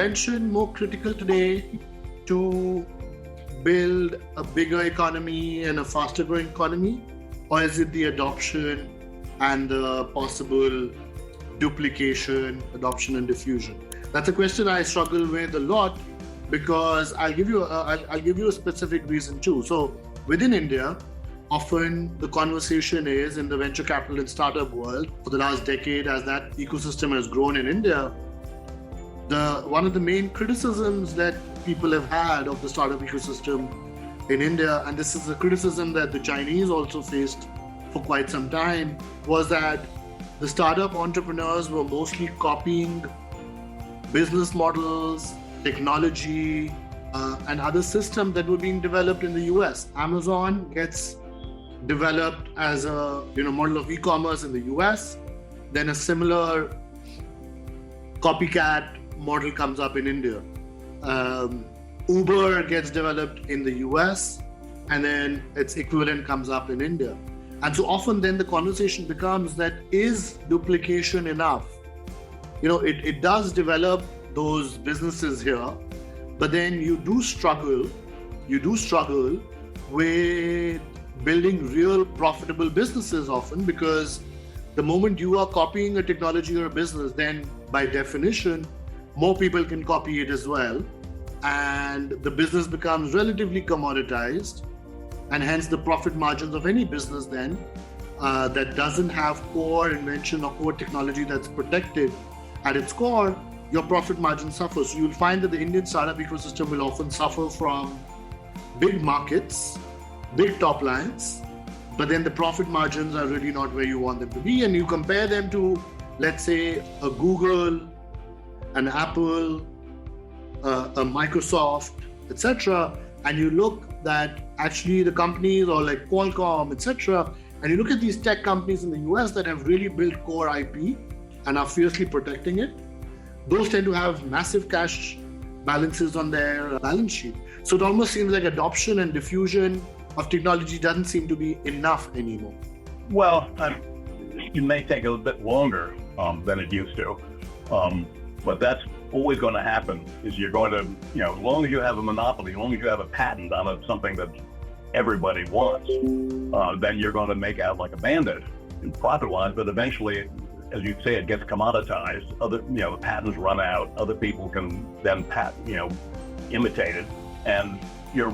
invention more critical today to build a bigger economy and a faster growing economy? Or is it the adoption and the possible duplication, adoption and diffusion? That's a question I struggle with a lot, because I'll give you a specific reason too. So within India, often the conversation is in the venture capital and startup world for the last decade, as that ecosystem has grown in India, one of the main criticisms that people have had of the startup ecosystem in India, and this is a criticism that the Chinese also faced for quite some time, was that the startup entrepreneurs were mostly copying business models, technology, and other systems that were being developed in the US. Amazon gets developed as a model of e-commerce in the US. Then a similar copycat model comes up in India. Uber gets developed in the US, and then its equivalent comes up in India. And so often then the conversation becomes that, is duplication enough? It does develop those businesses here, but then you do struggle with building real profitable businesses often, because the moment you are copying a technology or a business, then by definition, more people can copy it as well. And the business becomes relatively commoditized, and hence the profit margins of any business then that doesn't have core invention or core technology that's protected at its core, your profit margin suffers. So you'll find that the Indian startup ecosystem will often suffer from big markets, big top lines, but then the profit margins are really not where you want them to be. And you compare them to, let's say, a Google, an Apple, a Microsoft, etc., and you look that actually the companies, or like Qualcomm, etc., and you look at these tech companies in the US that have really built core IP and are fiercely protecting it, those tend to have massive cash balances on their balance sheet. So it almost seems like adoption and diffusion of technology doesn't seem to be enough anymore. Well, it may take a little bit longer than it used to, but that's always going to happen. Is you're going to, as long as you have a monopoly, as long as you have a patent on something that everybody wants, then you're going to make out like a bandit and profit-wise. But eventually, as you say, it gets commoditized. Other, the patents run out. Other people can then imitate it, and your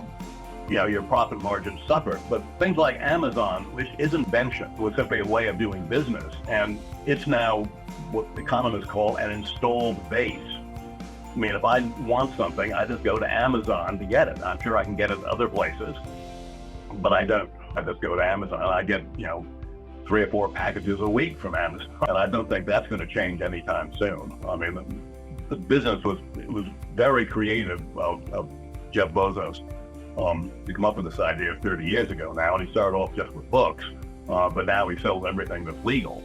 profit margins suffer. But things like Amazon, which is Invention, was simply a way of doing business, and it's now what economists call an installed base. I mean, if I want something, I just go to Amazon to get it. I'm sure I can get it other places, but I don't. I just go to Amazon and I get, 3 or 4 packages a week from Amazon. And I don't think that's going to change anytime soon. I mean, the business was very creative of Jeff Bezos to come up with this idea 30 years ago now. And he started off just with books, but now he sells everything that's legal.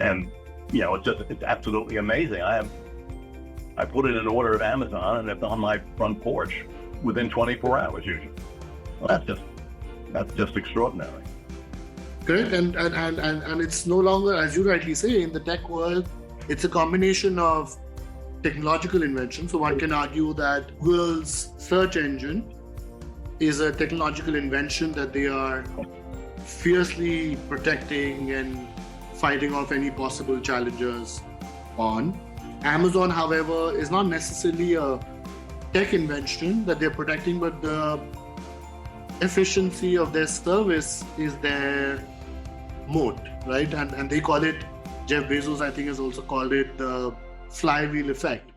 And it's absolutely amazing. I put in an order of Amazon, and it's on my front porch within 24 hours usually. Well, that's just extraordinary. Correct, and it's no longer, as you rightly say, in the tech world, it's a combination of technological invention. So one can argue that Google's search engine is a technological invention that they are fiercely protecting and fighting off any possible challengers on. Amazon, however, is not necessarily a tech invention that they're protecting, but the efficiency of their service is their moat, right? And they call it, Jeff Bezos, I think, has also called it the flywheel effect.